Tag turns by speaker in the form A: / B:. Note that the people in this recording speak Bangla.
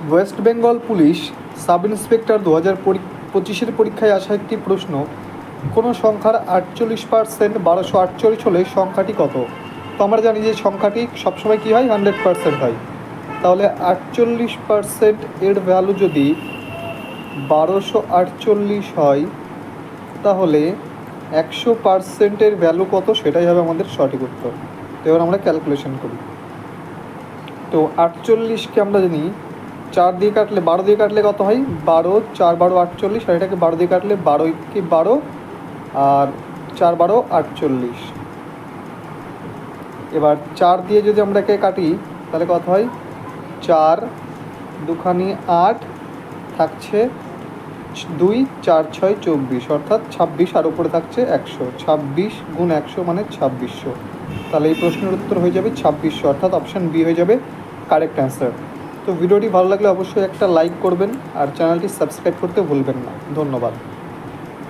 A: West Bengal police sub inspector 2025 পরীক্ষায় আসা একটি প্রশ্ন, কোনো সংখ্যার 48% 1248 হলে সংখ্যাটি কত? তো আমরা জানি যে সংখ্যাটি সবসময় কী হয়, 100% হয়। তাহলে 48% এর ভ্যালু যদি 1248 হয়, তাহলে 100%-এর ভ্যালু কত, সেটাই হবে আমাদের সঠিক উত্তর। তো এবার আমরা ক্যালকুলেশন করি। তো 48কে আমরা জানি 4 দিয়ে কাটলে 12 দিয়ে কাটলে কত হয়, 12, 4 12 48, আর এটাকে 12 দিয়ে কাটলে 12 কি 12, আর 4 12 48। এবার 4 দিয়ে যদি আমরা একে কাটি তাহলে কত হয়, 4 দুখানি 8, থাকছে 2, 4 6 24, অর্থাৎ 26, আর উপরে থাকছে 100। 26 গুণ 100 মানে 2600। তাহলে এই প্রশ্নের উত্তর হয়ে যাবে 2600, অর্থাৎ অপশান বি হয়ে যাবে কারেক্ট অ্যান্সার। তো ভিডিওটি ভালো লাগলে অবশ্যই একটা লাইক করবেন আর চ্যানেলটি সাবস্ক্রাইব করতে ভুলবেন না। ধন্যবাদ।